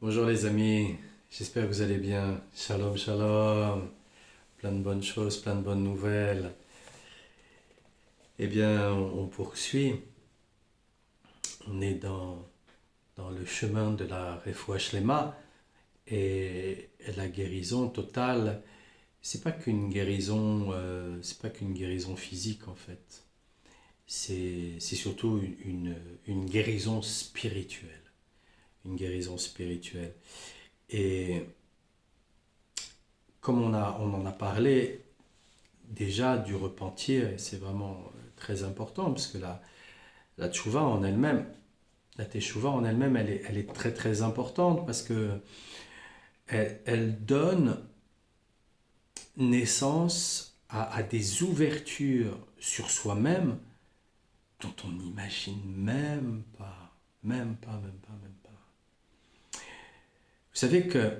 Bonjour les amis, j'espère que vous allez bien. Shalom, shalom. Plein de bonnes choses, plein de bonnes nouvelles. Eh bien, on poursuit. On est dans le chemin de la Refoua Shlema et la guérison totale. C'est pas qu'une guérison physique en fait. C'est surtout une guérison spirituelle. Une guérison spirituelle. Et comme on en a parlé déjà du repentir, et c'est vraiment très important, parce que la tchouva en elle-même, la teshuva en elle-même, elle est très très importante, parce que elle donne naissance à des ouvertures sur soi-même dont on n'imagine même pas, même pas, même pas, même pas. Vous savez que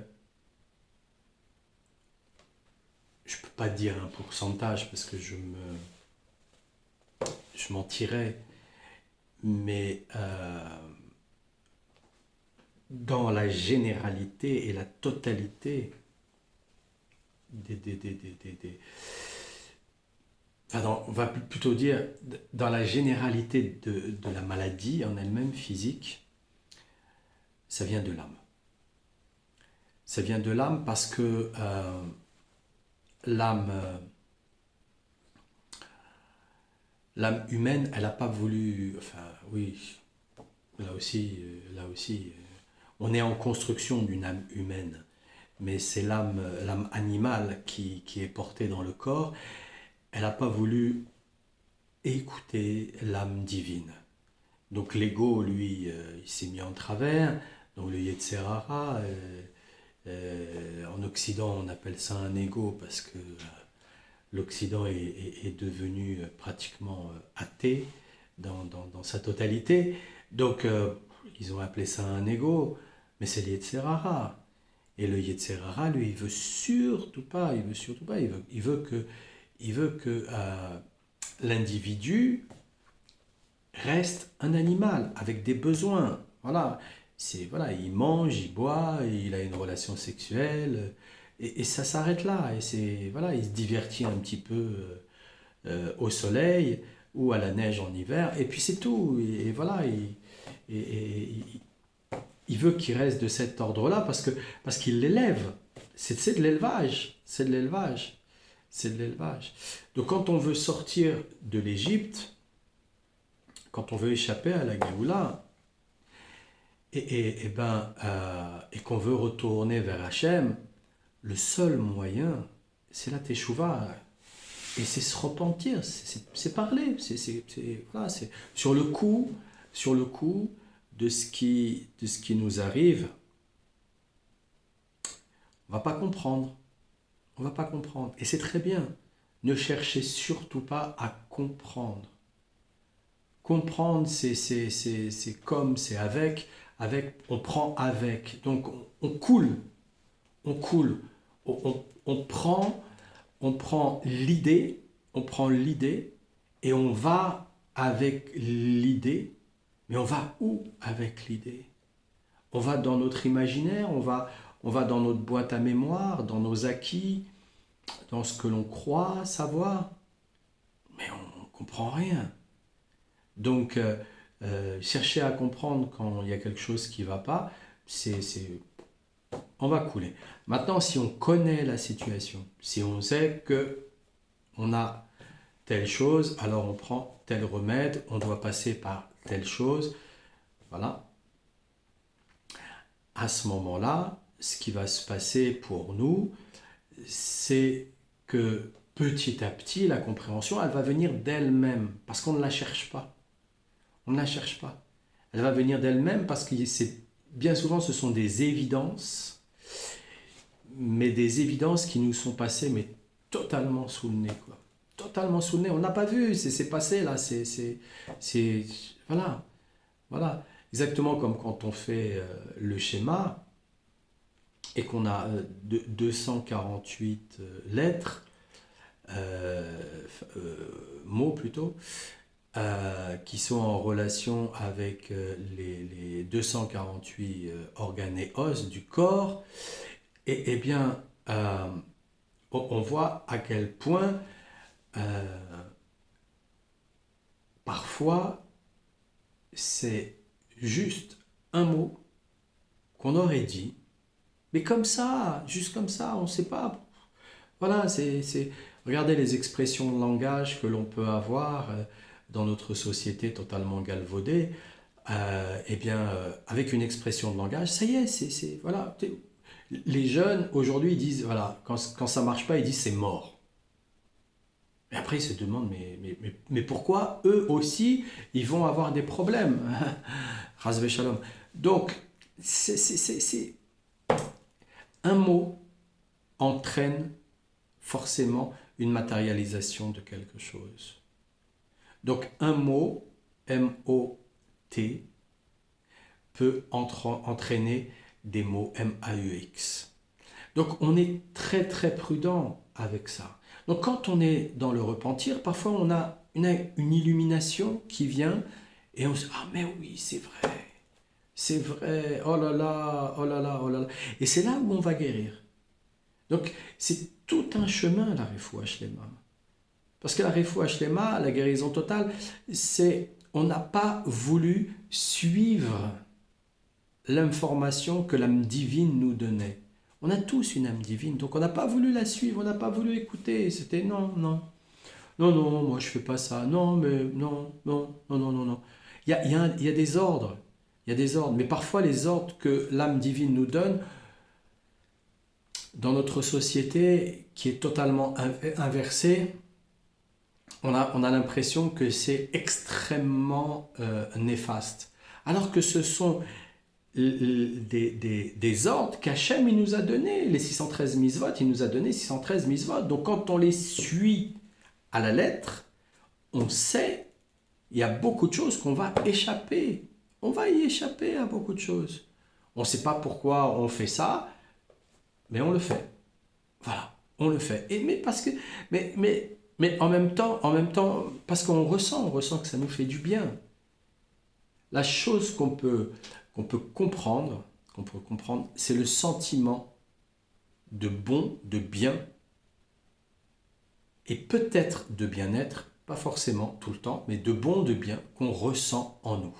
je ne peux pas dire un pourcentage parce que je mentirais, mais dans la généralité et la totalité on va plutôt dire dans la généralité de la maladie en elle-même physique, ça vient de l'âme. Ça vient de l'âme parce que l'âme, l'âme humaine, elle n'a pas voulu, enfin oui, là aussi, on est en construction d'une âme humaine, mais c'est l'âme animale qui est portée dans le corps. Elle n'a pas voulu écouter l'âme divine. Donc l'ego, lui, il s'est mis en travers. Donc le Yetzer Hara, en Occident, on appelle ça un ego parce que l'Occident est devenu pratiquement athée dans sa totalité. Donc ils ont appelé ça un ego, mais c'est le Yetzer Hara. Et le Yetzer Hara, lui, il veut que l'individu reste un animal avec des besoins. Voilà, voilà, il mange, il boit, il a une relation sexuelle, et ça s'arrête là. Et voilà, il se divertit un petit peu au soleil ou à la neige en hiver, et puis c'est tout. Et voilà, il veut qu'il reste de cet ordre-là parce qu'il l'élève. C'est de l'élevage, c'est de l'élevage, c'est de l'élevage. Donc quand on veut sortir de l'Égypte, quand on veut échapper à la Géoula, et qu'on veut retourner vers Hachem, le seul moyen, c'est la teshuva. Et c'est se repentir, c'est parler, voilà, c'est sur le coup de ce qui nous arrive, on va pas comprendre, on va pas comprendre. Et c'est très bien. Ne cherchez surtout pas à comprendre. Comprendre, c'est comme, c'est avec, on prend avec. Donc on coule, on coule, on prend l'idée et on va avec l'idée, mais on va où avec l'idée? On va dans notre imaginaire, on va dans notre boîte à mémoire, dans nos acquis, dans ce que l'on croit savoir, mais on ne comprend rien. Donc, chercher à comprendre quand il y a quelque chose qui ne va pas, on va couler. Maintenant, si on connaît la situation, si on sait que on a telle chose, alors on prend tel remède, on doit passer par telle chose, voilà. À ce moment-là, ce qui va se passer pour nous, c'est que petit à petit, la compréhension, elle va venir d'elle-même, parce qu'on ne la cherche pas. On ne la cherche pas. Elle va venir d'elle-même parce que bien souvent, ce sont des évidences, mais des évidences qui nous sont passées, mais totalement sous le nez, quoi. Totalement sous le nez. On n'a pas vu, c'est passé là. Voilà, voilà. Exactement comme quand on fait le schéma et qu'on a 248 lettres, mots plutôt, qui sont en relation avec les 248 organes et os du corps, et bien, on voit à quel point parfois c'est juste un mot qu'on aurait dit, mais comme ça, juste comme ça, on ne sait pas. Voilà, regardez les expressions de langage que l'on peut avoir dans notre société totalement galvaudée. Eh bien, avec une expression de langage, ça y est, voilà. Les jeunes, aujourd'hui, ils disent, voilà, quand ça marche pas, ils disent c'est mort. Et après, ils se demandent, mais pourquoi eux aussi, ils vont avoir des problèmes? Razvé shalom. Donc, c'est un mot entraîne forcément une matérialisation de quelque chose. Donc, un mot, M-O-T, peut entraîner des mots M-A-U-X. Donc, on est très très prudent avec ça. Donc, quand on est dans le repentir, parfois on a une illumination qui vient et on se dit, ah mais oui, c'est vrai, oh là là, oh là là, oh là là. Et c'est là où on va guérir. Donc, c'est tout un chemin, la Refoua Shlema. Parce que la Refoua Shlema, la guérison totale, on n'a pas voulu suivre l'information que l'âme divine nous donnait. On a tous une âme divine, donc on n'a pas voulu la suivre, on n'a pas voulu écouter. C'était non, non, non, non, moi je fais pas ça. Non, mais non, non, non, non, non, non. Il y a des ordres, il y a des ordres, mais parfois les ordres que l'âme divine nous donne, dans notre société qui est totalement inversée, on a l'impression que c'est extrêmement néfaste. Alors que ce sont des ordres qu'Hachem il nous a donnés. Les 613 mitzvot, il nous a donné 613 mitzvot. Donc quand on les suit à la lettre, on sait, il y a beaucoup de choses qu'on va échapper. On va y échapper à beaucoup de choses. On ne sait pas pourquoi on fait ça, mais on le fait. Voilà, on le fait. Mais en même temps, parce qu'on ressent que ça nous fait du bien. La chose qu'on peut comprendre, c'est le sentiment de bon, de bien, et peut-être de bien-être, pas forcément tout le temps, mais de bon, de bien qu'on ressent en nous.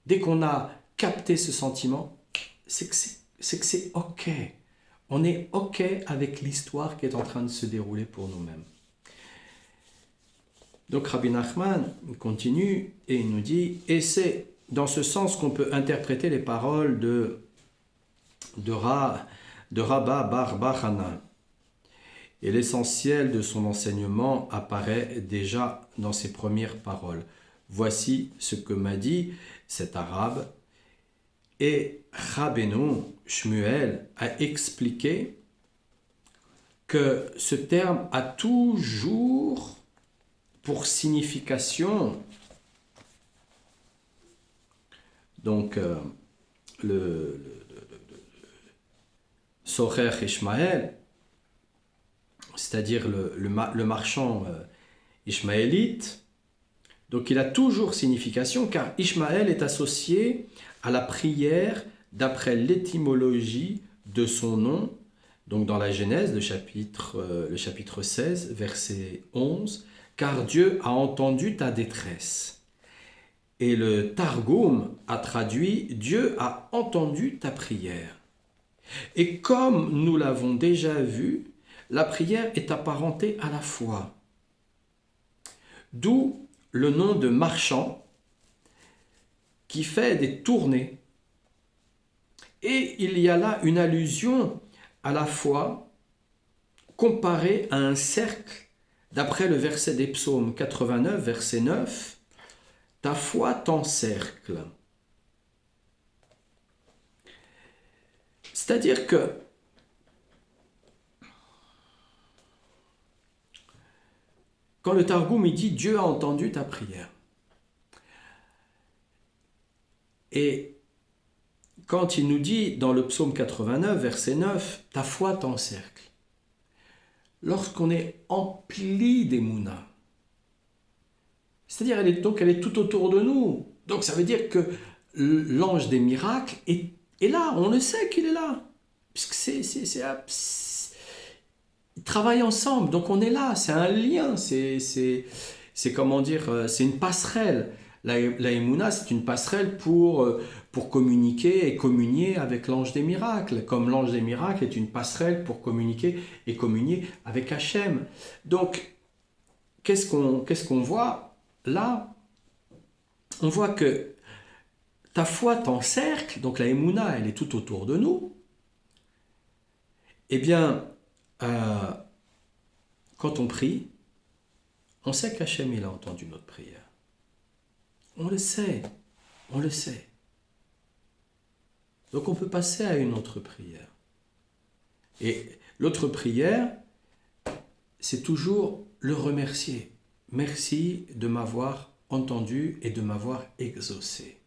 Dès qu'on a capté ce sentiment, c'est que c'est OK. On est OK avec l'histoire qui est en train de se dérouler pour nous-mêmes. Donc Rabbi Nachman continue et il nous dit, et c'est dans ce sens qu'on peut interpréter les paroles de Rabba Bar Bachana. Et l'essentiel de son enseignement apparaît déjà dans ses premières paroles. Voici ce que m'a dit cet arabe. Et Rabbeinu Shmuel a expliqué que ce terme a toujours pour signification donc le Socher Ishmaël, c'est-à-dire le marchand ishmaélite. Donc il a toujours signification car Ishmaël est associé à la prière d'après l'étymologie de son nom, donc dans la Genèse, le chapitre 16, verset 11, car Dieu a entendu ta détresse. Et le Targum a traduit Dieu a entendu ta prière. Et comme nous l'avons déjà vu, la prière est apparentée à la foi. D'où le nom de marchand qui fait des tournées. Et il y a là une allusion à la foi comparée à un cercle, d'après le verset des psaumes 89, verset 9, « Ta foi t'encercle ». C'est-à-dire que quand le Targum il dit « Dieu a entendu ta prière », et quand il nous dit dans le psaume 89, verset 9, « Ta foi t'encercle », lorsqu'on est empli d'émouna, C'est-à-dire, elle est tout autour de nous. Donc ça veut dire que l'ange des miracles est là, on le sait qu'il est là. Puisque ils travaillent ensemble, donc on est là, c'est un lien, c'est comment dire, c'est une passerelle. La Emouna, c'est une passerelle pour communiquer et communier avec l'ange des miracles, comme l'ange des miracles est une passerelle pour communiquer et communier avec Hachem. Donc, qu'est-ce qu'on voit là? On voit que ta foi t'encercle, donc la Emouna, elle est tout autour de nous. Eh bien, quand on prie, on sait qu'Hachem, il a entendu notre prière. On le sait, on le sait. Donc on peut passer à une autre prière. Et l'autre prière, c'est toujours le remercier. Merci de m'avoir entendu et de m'avoir exaucé.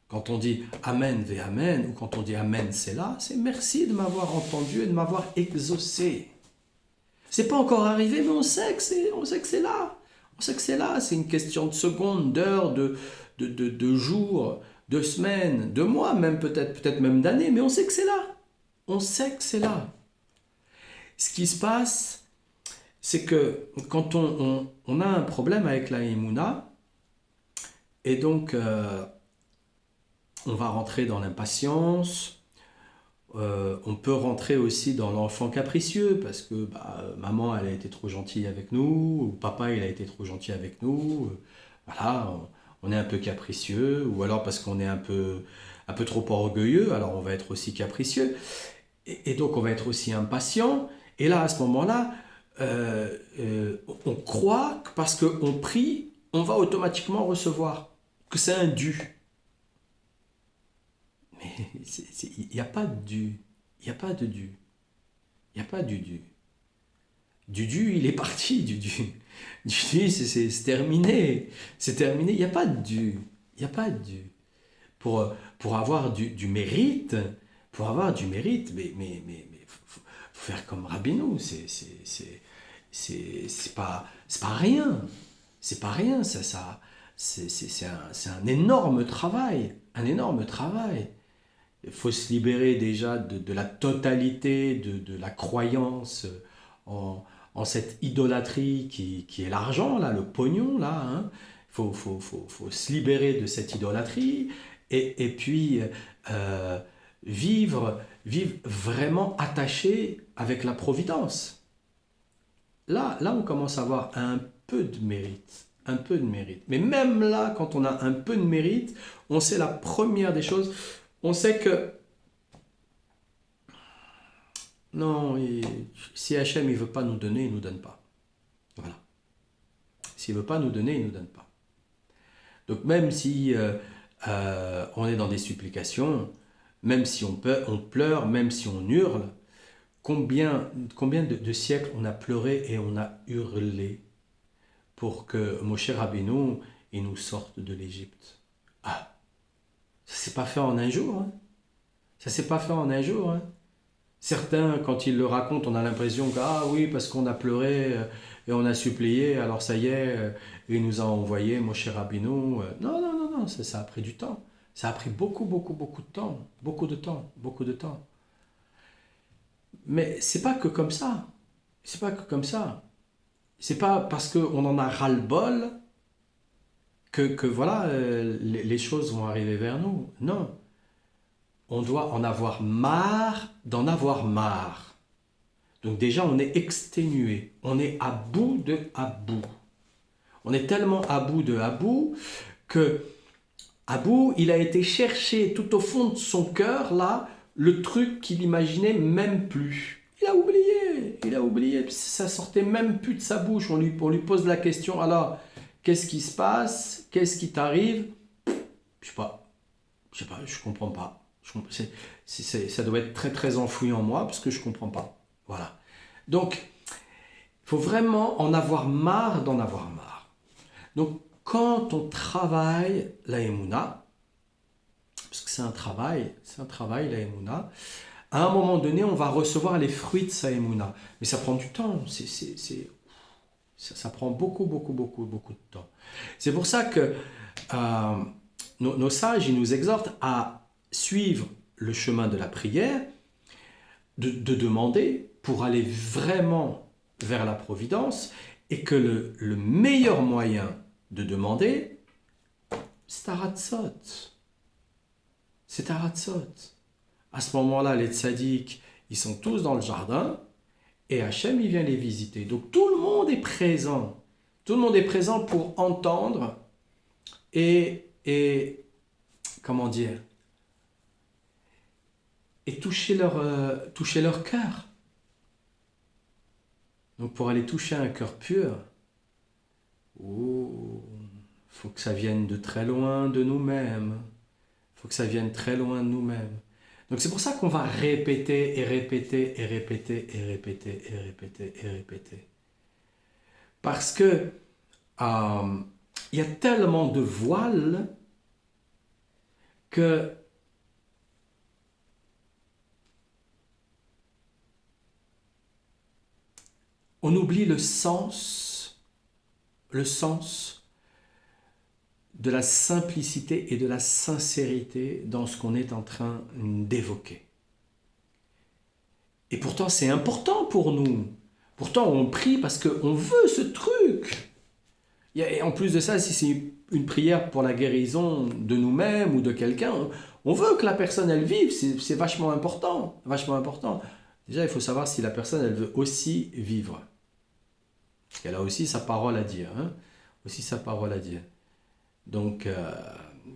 Quand on dit Amen ve Amen, ou quand on dit Amen c'est là, c'est merci de m'avoir entendu et de m'avoir exaucé. C'est pas encore arrivé, mais on sait que c'est là. On sait que c'est là. C'est une question de secondes, d'heures, de jours, de semaines, de mois, même peut-être même d'années, mais on sait que c'est là. On sait que c'est là. Ce qui se passe, c'est que quand on a un problème avec la Emouna, et donc on va rentrer dans l'impatience, on peut rentrer aussi dans l'enfant capricieux, parce que maman, elle a été trop gentille avec nous, ou papa, il a été trop gentil avec nous, voilà, on est un peu capricieux, ou alors parce qu'on est un peu trop orgueilleux, alors on va être aussi capricieux, et donc on va être aussi impatient, et là, à ce moment-là, on croit que parce qu'on prie, on va automatiquement recevoir, que c'est un dû. Mais il n'y a pas de dû, il n'y a pas de dû, il n'y a pas du dû. Du dû, il est parti, du dû. Du dû, c'est terminé, c'est terminé, il n'y a pas de dû, il n'y a pas de dû. Pour avoir du mérite, mais faut faire comme Rabbeinu, c'est pas rien, c'est pas rien, c'est un énorme travail, un énorme travail. Il faut se libérer déjà de la totalité de la croyance en cette idolâtrie qui est l'argent, là, le pognon, là. Hein. Faut se libérer de cette idolâtrie et puis vivre vraiment attaché avec la providence. Là, on commence à avoir un peu de mérite. Un peu de mérite. Mais même là, quand on a un peu de mérite, on sait la première des choses. On sait que non, si Hachem ne veut pas nous donner, il ne nous donne pas. Voilà. S'il ne veut pas nous donner, il ne nous donne pas. Donc même si on est dans des supplications, même si on pleure, même si on hurle, combien de siècles on a pleuré et on a hurlé pour que Moshe Rabbeinu il nous sorte de l'Égypte. Ah, ça ne s'est pas fait en un jour. Hein. Ça ne s'est pas fait en un jour. Hein. Certains, quand ils le racontent, on a l'impression que ah oui, parce qu'on a pleuré et on a supplié, alors ça y est, il nous a envoyé Moshe Rabbeinu. Non, ça a pris du temps. Ça a pris beaucoup de temps. Beaucoup de temps. Mais c'est pas que comme ça. C'est pas que comme ça. C'est pas parce qu'on en a ras-le-bol que voilà, les choses vont arriver vers nous. Non. On doit en avoir marre d'en avoir marre. Donc déjà, on est exténué. On est à bout de à bout. On est tellement à bout que à bout, il a été chercher tout au fond de son cœur, là, le truc qu'il imaginait même plus. Il a oublié, ça sortait même plus de sa bouche. On lui pose la question, alors, qu'est-ce qui se passe? Qu'est-ce qui t'arrive? Je sais pas, je comprends pas. Ça doit être très très enfoui en moi parce que je ne comprends pas. Voilà. Donc, il faut vraiment en avoir marre d'en avoir marre. Donc, quand on travaille la Emouna, parce que c'est un travail la Emouna, à un moment donné, on va recevoir les fruits de sa Emouna. Mais ça prend du temps. Ça prend beaucoup, beaucoup, beaucoup, beaucoup de temps. C'est pour ça que nos sages, ils nous exhortent à suivre le chemin de la prière, de demander pour aller vraiment vers la providence, et que le meilleur moyen de demander, c'est Aratzot. C'est Aratzot. À ce moment-là, les tzaddik, ils sont tous dans le jardin, et Hachem, il vient les visiter. Donc tout le monde est présent. Tout le monde est présent pour entendre et comment dire, et toucher leur cœur. Donc pour aller toucher un cœur pur, faut que ça vienne de très loin de nous-mêmes. Faut que ça vienne très loin de nous-mêmes. Donc c'est pour ça qu'on va répéter et répéter et répéter et répéter et répéter et répéter. Parce que il y a tellement de voiles que on oublie le sens de la simplicité et de la sincérité dans ce qu'on est en train d'évoquer. Et pourtant, c'est important pour nous. Pourtant, on prie parce qu'on veut ce truc. Et en plus de ça, si c'est une prière pour la guérison de nous-mêmes ou de quelqu'un, on veut que la personne, elle vive. C'est vachement important. Vachement important. Déjà, il faut savoir si la personne, elle veut aussi vivre. Parce qu'elle a aussi sa parole à dire. Aussi sa parole à dire. Donc,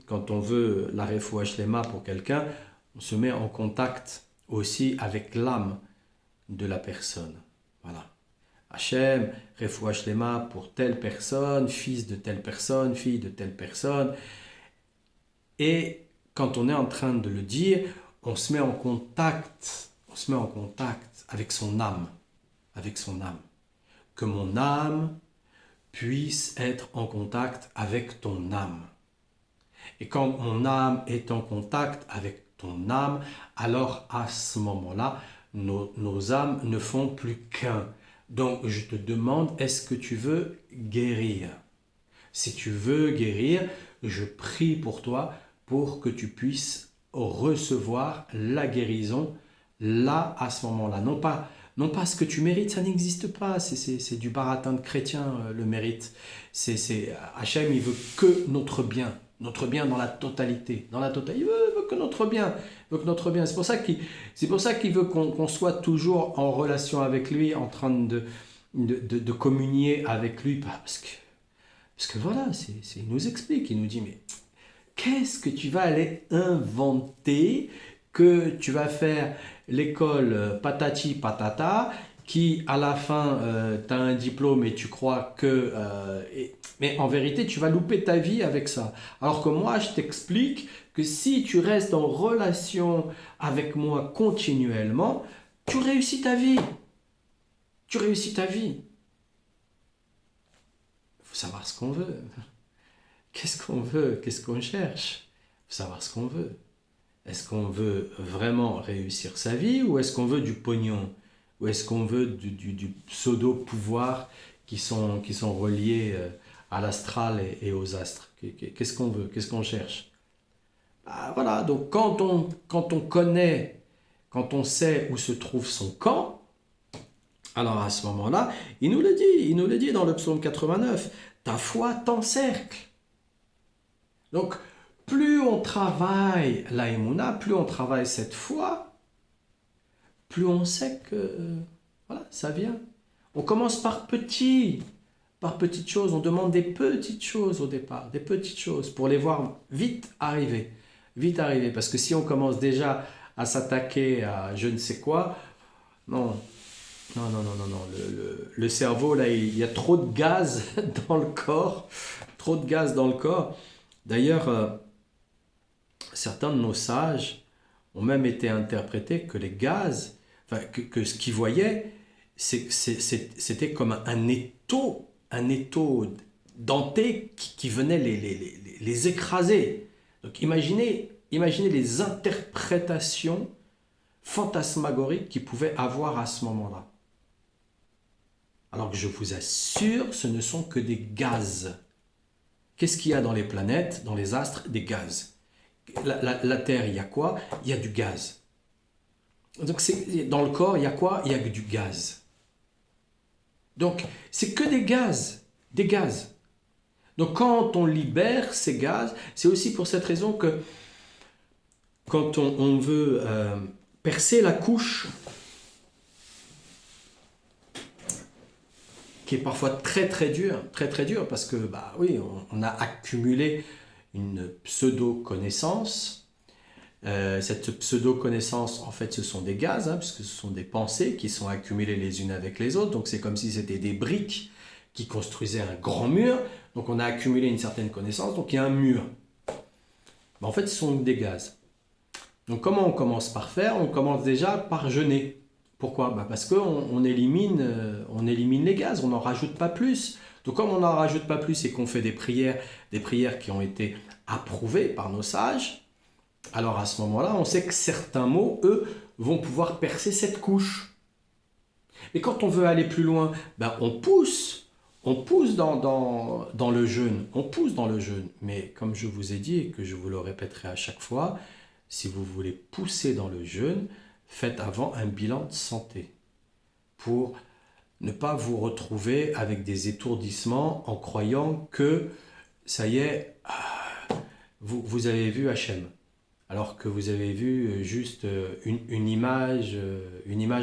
quand on veut la refoua shlema pour quelqu'un, on se met en contact aussi avec l'âme de la personne. Voilà. Hachem, refoua shlema pour telle personne, fils de telle personne, fille de telle personne. Et quand on est en train de le dire, on se met en contact avec son âme. Avec son âme. Que mon âme puisse être en contact avec ton âme. Et quand mon âme est en contact avec ton âme, alors à ce moment-là, nos âmes ne font plus qu'un. Donc je te demande, est-ce que tu veux guérir? Si tu veux guérir, je prie pour toi pour que tu puisses recevoir la guérison là, à ce moment-là. Non pas ce que tu mérites, ça n'existe pas. C'est du baratin de chrétien, le mérite. Hachem, il veut que notre bien dans la totalité. Dans la totalité, il veut que notre bien. C'est pour ça qu'il veut qu'on soit toujours en relation avec lui, en train de communier avec lui. Parce que voilà, il nous explique, il nous dit, mais qu'est-ce que tu vas aller inventer, que tu vas faire l'école patati patata, qui à la fin tu as un diplôme et tu crois que... mais en vérité, tu vas louper ta vie avec ça. Alors que moi, je t'explique que si tu restes en relation avec moi continuellement, tu réussis ta vie. Tu réussis ta vie. Il faut savoir ce qu'on veut. Qu'est-ce qu'on veut? Qu'est-ce qu'on cherche? Il faut savoir ce qu'on veut. Est-ce qu'on veut vraiment réussir sa vie ou est-ce qu'on veut du pognon? Ou est-ce qu'on veut du pseudo-pouvoir qui sont reliés à l'astral et aux astres? Qu'est-ce qu'on veut? Qu'est-ce qu'on cherche? Voilà, donc quand on connaît, quand on sait où se trouve son camp, alors à ce moment-là, il nous le dit dans le psaume 89, ta foi t'encercle. Donc, plus on travaille la émouna, plus on travaille cette foi, plus on sait que voilà, ça vient. On commence par petites choses, on demande des petites choses au départ, des petites choses pour les voir vite arriver, parce que si on commence déjà à s'attaquer à je ne sais quoi, non, le cerveau là, il y a trop de gaz dans le corps, D'ailleurs, certains de nos sages ont même été interprétés que les gaz, que ce qu'ils voyaient, c'était comme un étau denté qui venait les écraser. Donc imaginez les interprétations fantasmagoriques qu'ils pouvaient avoir à ce moment-là. Alors que je vous assure, ce ne sont que des gaz. Qu'est-ce qu'il y a dans les planètes, dans les astres? Des gaz. La Terre, il y a quoi? Il y a du gaz. Donc dans le corps, il y a quoi? Il y a que du gaz. Donc c'est que des gaz. Des gaz. Donc quand on libère ces gaz, c'est aussi pour cette raison que quand on veut percer la couche, qui est parfois très très dur, parce que bah oui, on a accumulé une pseudo-connaissance. Cette pseudo-connaissance, en fait, ce sont des gaz, puisque ce sont des pensées qui sont accumulées les unes avec les autres. Donc c'est comme si c'était des briques qui construisaient un grand mur. Donc on a accumulé une certaine connaissance, donc il y a un mur. Mais en fait, ce sont des gaz. Donc comment on commence par faire? On commence déjà par jeûner. Pourquoi? Parce qu'on élimine les gaz, on n'en rajoute pas plus. Donc comme on n'en rajoute pas plus et qu'on fait des prières qui ont été approuvées par nos sages, alors à ce moment-là, on sait que certains mots, eux, vont pouvoir percer cette couche. Mais quand on veut aller plus loin, on pousse dans le jeûne, on pousse dans le jeûne. Mais comme je vous ai dit et que je vous le répéterai à chaque fois, si vous voulez pousser dans le jeûne, faites avant un bilan de santé pour ne pas vous retrouver avec des étourdissements en croyant que ça y est, vous avez vu Hachem, alors que vous avez vu juste une image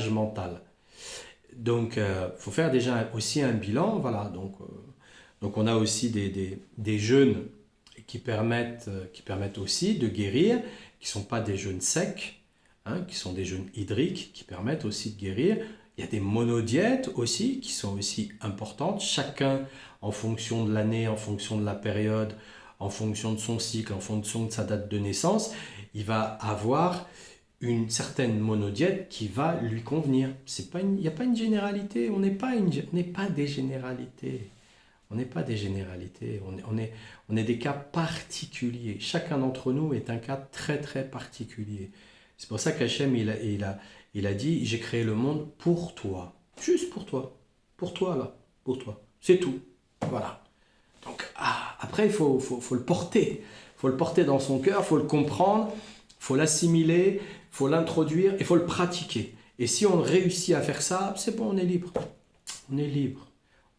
mentale. Donc, il faut faire déjà aussi un bilan. Voilà, donc on a aussi des jeûnes qui permettent aussi de guérir, qui ne sont pas des jeûnes secs, qui sont des jeûnes hydriques, qui permettent aussi de guérir. Il y a des monodiètes aussi, qui sont aussi importantes, chacun en fonction de l'année, en fonction de la période, en fonction de son cycle, en fonction de sa date de naissance, il va avoir une certaine monodiète qui va lui convenir. Il n'y a pas une généralité, on n'est pas des généralités. On n'est pas des généralités, on est des cas particuliers. Chacun d'entre nous est un cas très très particulier. C'est pour ça qu'Hachem, il a dit, j'ai créé le monde pour toi. Juste pour toi. Pour toi, là. Pour toi. C'est tout. Voilà. Donc, après, il faut le porter. Il faut le porter dans son cœur, il faut le comprendre, il faut l'assimiler, il faut l'introduire, il faut le pratiquer. Et si on réussit à faire ça, c'est bon, on est libre. On est libre.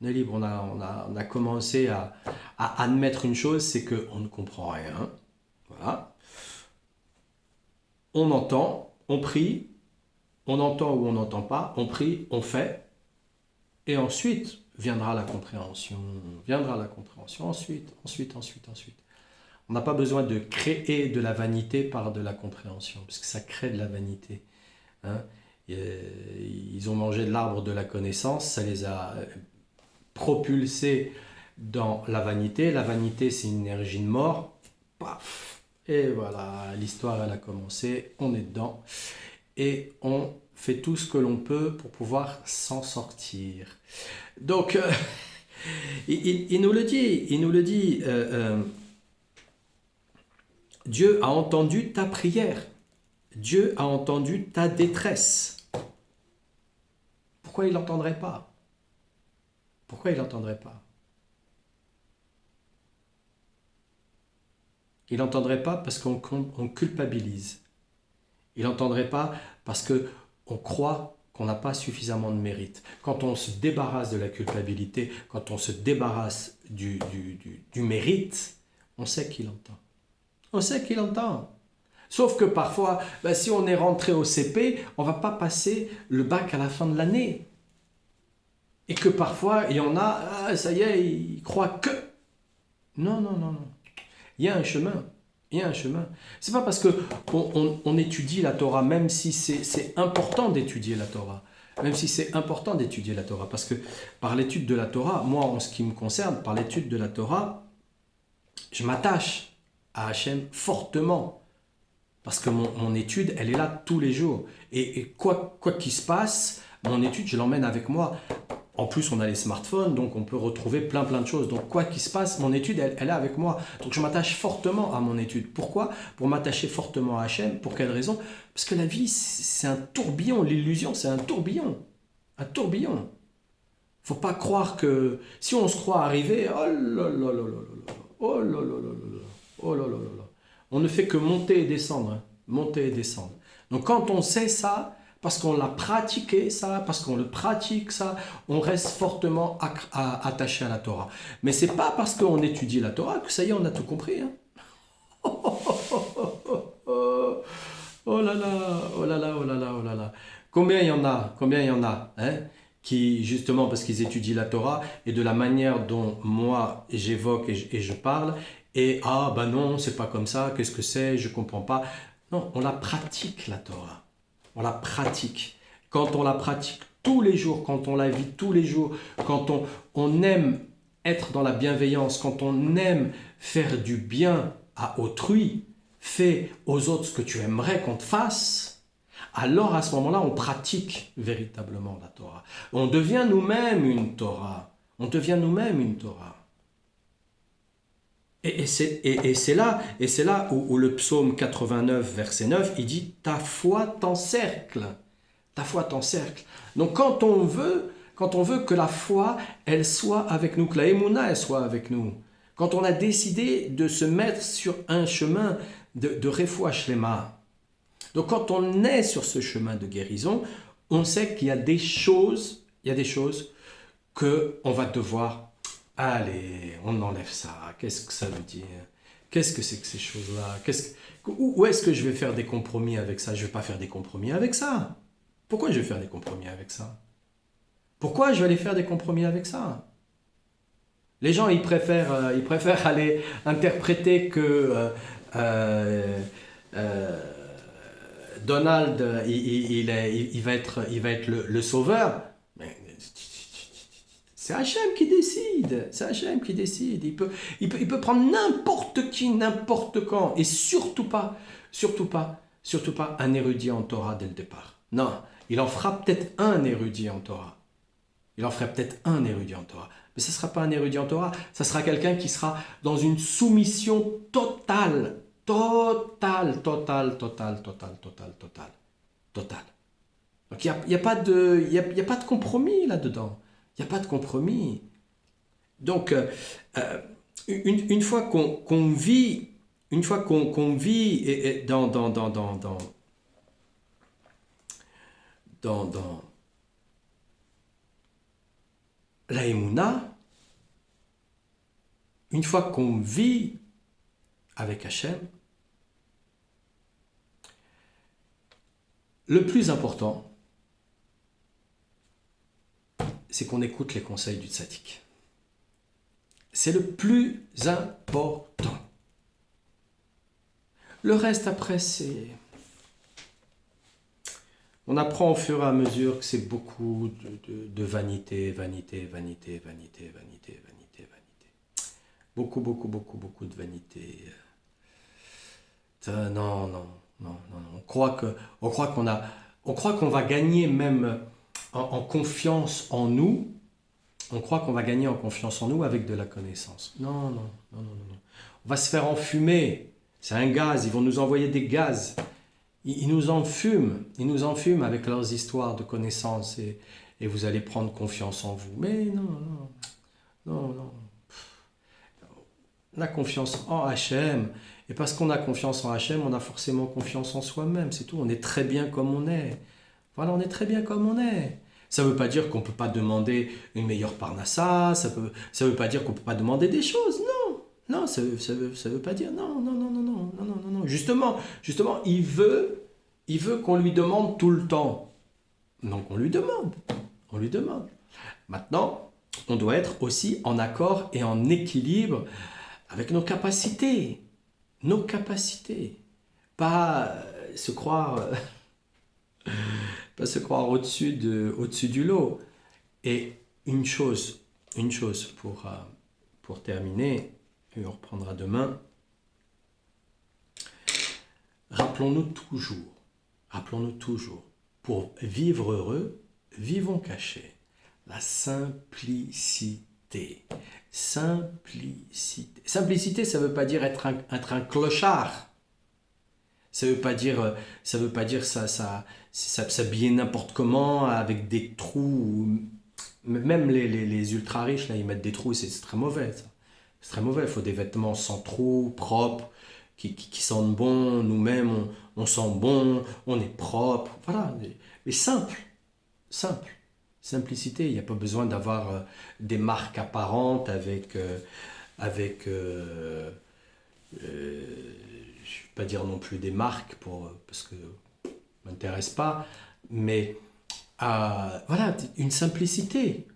On est libre. On a commencé à admettre une chose, c'est qu'on ne comprend rien. Voilà. On entend, on prie, on entend ou on n'entend pas, on prie, on fait, et ensuite viendra la compréhension, ensuite. On n'a pas besoin de créer de la vanité par de la compréhension, parce que ça crée de la vanité. Ils ont mangé de l'arbre de la connaissance, ça les a propulsés dans la vanité. La vanité, c'est une énergie de mort. Paf! Et voilà, l'histoire, elle a commencé, on est dedans. Et on fait tout ce que l'on peut pour pouvoir s'en sortir. Donc, il nous le dit, Dieu a entendu ta prière. Dieu a entendu ta détresse. Pourquoi il n'entendrait pas? Pourquoi il n'entendrait pas? Il n'entendrait pas parce qu'on culpabilise. Il n'entendrait pas parce qu'on croit qu'on n'a pas suffisamment de mérite. Quand on se débarrasse de la culpabilité, quand on se débarrasse du mérite, on sait qu'il entend. On sait qu'il entend. Sauf que parfois, si on est rentré au CP, on ne va pas passer le bac à la fin de l'année. Et que parfois, il y en a, ça y est, ils croient que... Non. Il y a un chemin. C'est pas parce qu'on étudie la Torah, même si c'est important d'étudier la Torah. Parce que par l'étude de la Torah, moi, en ce qui me concerne, par l'étude de la Torah, je m'attache à Hachem fortement. Parce que mon étude, elle est là tous les jours. Et quoi qu'il se passe, mon étude, je l'emmène avec moi. En plus, on a les smartphones, donc on peut retrouver plein de choses. Donc, quoi qu'il se passe, mon étude, elle est avec moi. Donc, je m'attache fortement à mon étude. Pourquoi? Pour m'attacher fortement à Hachem. Pour quelle raison? Parce que la vie, c'est un tourbillon. L'illusion, c'est un tourbillon. Un tourbillon. Faut pas croire que si on se croit arrivé, oh là là là là là là, oh là là là là là, oh là là là là. On ne fait que monter et descendre, hein, monter et descendre. Donc quand on sait ça, parce qu'on l'a pratiqué ça, parce qu'on le pratique ça, on reste fortement attaché à la Torah. Mais c'est pas parce qu'on étudie la Torah que ça y est, on a tout compris. Hein. Oh là là, oh là là, oh là là, oh là là. Combien il y en a, hein, qui, justement, parce qu'ils étudient la Torah, et de la manière dont moi j'évoque et je parle, et ah ben non, c'est pas comme ça, qu'est-ce que c'est, je comprends pas. Non, on la pratique, la Torah. On la pratique. Quand on la pratique tous les jours, quand on la vit tous les jours, quand on aime être dans la bienveillance, quand on aime faire du bien à autrui, fais aux autres ce que tu aimerais qu'on te fasse, alors à ce moment-là, on pratique véritablement la Torah. On devient nous-mêmes une Torah. On devient nous-mêmes une Torah. Et c'est là où le psaume 89, verset 9, il dit « Ta foi t'encercle ». Ta foi t'encercle. Donc quand on veut que la foi, elle soit avec nous, que la émouna, elle soit avec nous, quand on a décidé de se mettre sur un chemin de refoua shlema, donc quand on est sur ce chemin de guérison, on sait qu'il y a des choses, que on va devoir, allez, on enlève ça, qu'est-ce que ça veut dire? Qu'est-ce que c'est que ces choses-là? Où est-ce que je vais faire des compromis avec ça? Je ne vais pas faire des compromis avec ça. Pourquoi je vais faire des compromis avec ça? Pourquoi je vais aller faire des compromis avec ça? Les gens, ils préfèrent aller interpréter que euh, Donald, il va être le sauveur. Mais c'est Hachem qui décide. C'est Hachem qui décide. Il peut prendre n'importe qui, n'importe quand. Et surtout pas un érudit en Torah dès le départ. Non, il en fera peut-être un érudit en Torah. Il en ferait peut-être un érudit en Torah. Mais ce ne sera pas un érudit en Torah. Ça sera quelqu'un qui sera dans une soumission totale. Totale. Donc il n'y a pas de compromis là-dedans. Il n'y a pas de compromis. Donc, une fois qu'on vit, et dans la Emouna, une fois qu'on vit avec Hachem, le plus important, c'est qu'on écoute les conseils du tzaddik. C'est le plus important. Le reste après, c'est... On apprend au fur et à mesure que c'est beaucoup de vanité. Beaucoup de vanité. Non. On croit qu'on va gagner même en confiance en nous. On croit qu'on va gagner en confiance en nous avec de la connaissance. Non. On va se faire enfumer. C'est un gaz, ils vont nous envoyer des gaz. Ils nous enfument avec leurs histoires de connaissances et vous allez prendre confiance en vous. Mais non. On a confiance en Hachem. Et parce qu'on a confiance en Hachem, on a forcément confiance en soi-même. C'est tout. On est très bien comme on est. Voilà, on est très bien comme on est. Ça ne veut pas dire qu'on ne peut pas demander une meilleure parnassa. Ça veut pas dire qu'on ne peut pas demander des choses. Non, ça veut pas dire. Non. Justement, il veut qu'on lui demande tout le temps. Donc on lui demande. Maintenant, on doit être aussi en accord et en équilibre avec nos capacités. Pas se croire au-dessus du lot. Et une chose pour terminer, et on reprendra demain. Rappelons-nous toujours, pour vivre heureux, vivons cachés. La simplicité. Simplicité, ça ne veut pas dire être un clochard. Ça veut pas dire s'habiller n'importe comment avec des trous. Même les ultra riches, là, ils mettent des trous, c'est très mauvais, ça. C'est très mauvais. Il faut des vêtements sans trous, propres, qui sentent bon. Nous-mêmes, on sent bon, on est propre. Voilà. Mais simple, simple. Simplicité. Il n'y a pas besoin d'avoir des marques apparentes avec je ne vais pas dire non plus des marques parce que ça ne m'intéresse pas, mais voilà, une simplicité,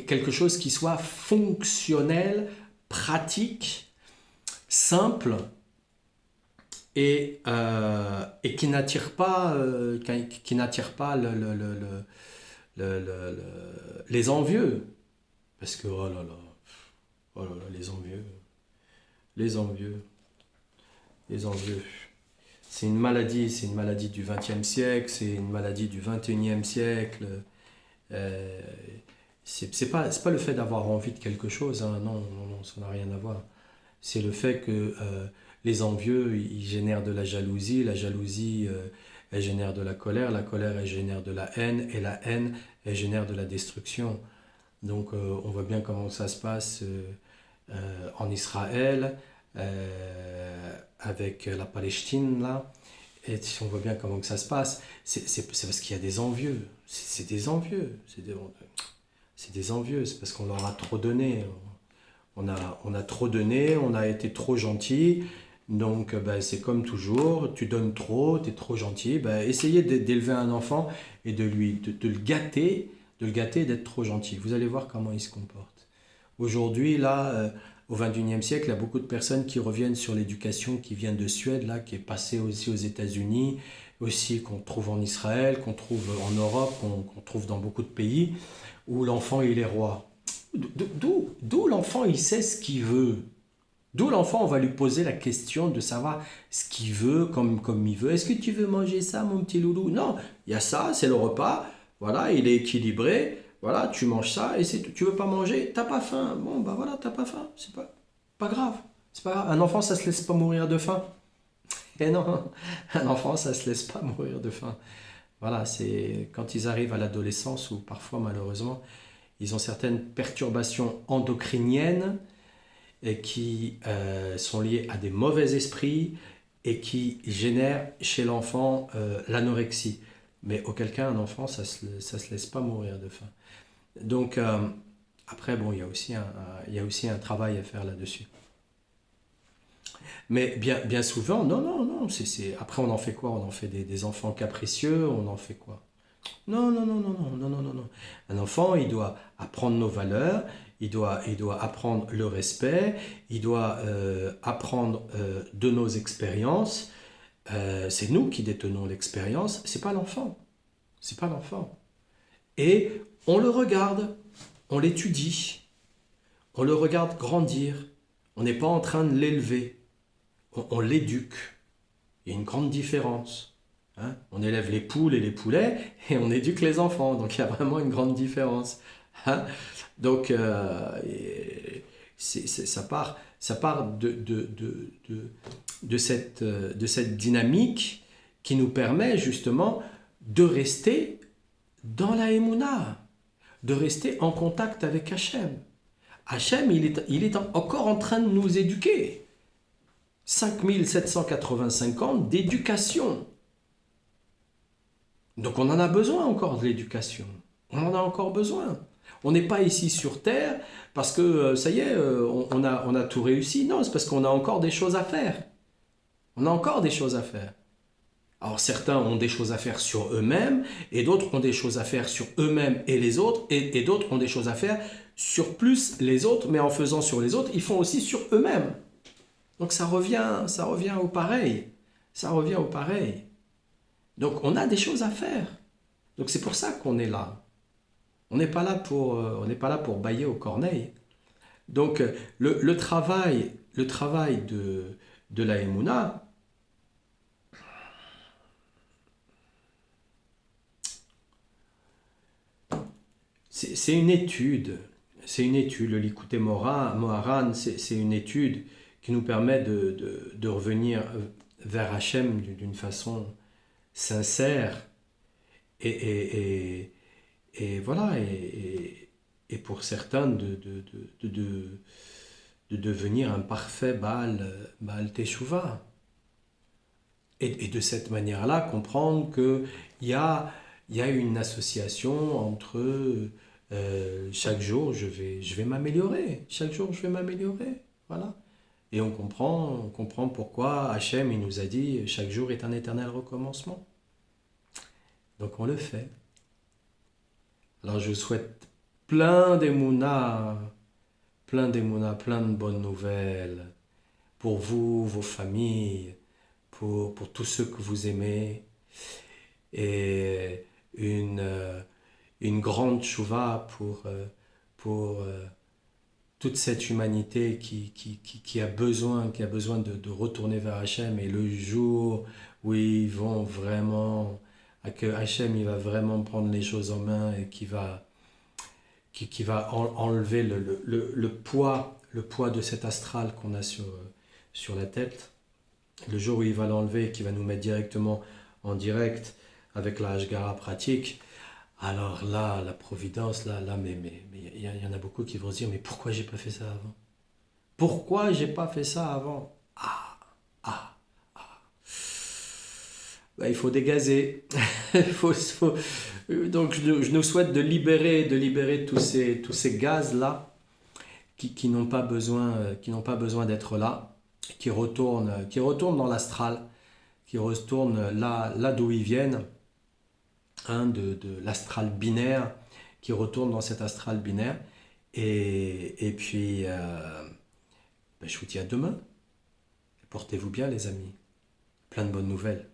quelque chose qui soit fonctionnel, pratique, simple et qui n'attire pas, qui n'attire pas les envieux. Parce que, oh là là, les envieux, les envieux. C'est une maladie du XXe siècle, c'est une maladie du XXIe siècle. Euh, c'est pas le fait d'avoir envie de quelque chose, hein, non, non, non, ça n'a rien à voir. C'est le fait que les envieux, ils génèrent de la jalousie, elle génère de la colère, elle génère de la haine, et la haine, elle génère de la destruction. Donc on voit bien comment ça se passe en Israël, avec la Palestine, là. Et on voit bien comment que ça se passe. C'est parce qu'il y a des envieux. C'est des envieux. C'est des envieux. C'est parce qu'on leur a trop donné. On a trop donné, on a été trop gentil. Donc ben, c'est comme toujours, tu donnes trop, tu es trop gentil. Ben, essayez d'élever un enfant et de le gâter et d'être trop gentil. Vous allez voir comment il se comporte. Aujourd'hui, là, au XXIe siècle, il y a beaucoup de personnes qui reviennent sur l'éducation qui vient de Suède, là, qui est passée aussi aux États-Unis, aussi qu'on trouve en Israël, qu'on trouve en Europe, qu'on trouve dans beaucoup de pays, où l'enfant il est roi. D'où l'enfant il sait ce qu'il veut. D'où l'enfant, on va lui poser la question de savoir ce qu'il veut comme il veut. Est-ce que tu veux manger ça, mon petit loulou? Non, il y a ça, c'est le repas. Voilà, il est équilibré. Voilà, tu manges ça et c'est tout. Tu veux pas manger? T'as pas faim. Bon, bah voilà, t'as pas faim. C'est pas grave. C'est pas grave. Un enfant, ça se laisse pas mourir de faim. Et non, un enfant, ça se laisse pas mourir de faim. Voilà, c'est quand ils arrivent à l'adolescence ou parfois, malheureusement, ils ont certaines perturbations endocriniennes et qui sont liés à des mauvais esprits et qui génèrent chez l'enfant l'anorexie. Mais auquel cas, un enfant, ça se laisse pas mourir de faim. Donc, après, bon, il y a aussi un travail à faire là-dessus. Mais bien souvent, non, non, non. Après, on en fait quoi? On en fait des enfants capricieux, on en fait quoi? Non, non, non, non, non, non, non, non, non. Un enfant, il doit apprendre nos valeurs, il doit apprendre le respect, il doit apprendre de nos expériences. C'est nous qui détenons l'expérience, c'est pas l'enfant. C'est pas l'enfant. Et on le regarde, on l'étudie, on le regarde grandir. On n'est pas en train de l'élever, on l'éduque. Il y a une grande différence. Hein. On élève les poules et les poulets et on éduque les enfants. Donc il y a vraiment une grande différence. Hein. Donc ça part de cette dynamique qui nous permet justement de rester dans la Emouna, de rester en contact avec Hachem. Hachem, il est encore en train de nous éduquer. 5785 ans d'éducation. Donc on en a besoin encore de l'éducation. On en a encore besoin. On n'est pas ici sur Terre parce que ça y est, on a tout réussi. Non, c'est parce qu'on a encore des choses à faire. On a encore des choses à faire. Alors certains ont des choses à faire sur eux-mêmes et d'autres ont des choses à faire sur eux-mêmes et les autres et d'autres ont des choses à faire sur plus les autres, mais en faisant sur les autres, ils font aussi sur eux-mêmes. Donc ça revient au pareil. Ça revient au pareil. Donc on a des choses à faire. Donc c'est pour ça qu'on est là. On n'est pas là pour bâiller aux corneilles. Donc le travail de la Emouna, c'est une étude. C'est une étude. Le Likutei Moharan, c'est une étude qui nous permet de revenir vers Hachem d'une façon sincère et Et voilà, et pour certains de devenir un parfait Baal Teshuvah. Et de cette manière-là, comprendre qu'il y a, il y a une association entre chaque jour, je vais m'améliorer. Chaque jour, je vais m'améliorer. Voilà. Et on comprend pourquoi Hachem, il nous a dit, chaque jour est un éternel recommencement. Donc on le fait. Alors je vous souhaite plein de bonnes nouvelles pour vous, vos familles, pour tous ceux que vous aimez, et une grande chouva pour toute cette humanité qui a besoin de retourner vers Hachem. Et le jour où ils vont vraiment, que Hachem il va vraiment prendre les choses en main et qui va enlever le poids de cet astral qu'on a sur la tête. Le jour où il va l'enlever et qu'il va nous mettre directement en direct avec la Hashgara pratique, alors là, la providence, mais il y en a beaucoup qui vont se dire, mais pourquoi j'ai pas fait ça avant? Pourquoi j'ai pas fait ça avant? Ah, bah, il faut dégazer. Donc je nous souhaite de libérer tous ces gaz-là qui n'ont pas besoin, d'être là, qui retournent dans l'astral, qui retournent là d'où ils viennent, hein, de l'astral binaire, qui retournent dans cet astral binaire. Et puis, ben, je vous dis à demain. Portez-vous bien, les amis. Plein de bonnes nouvelles.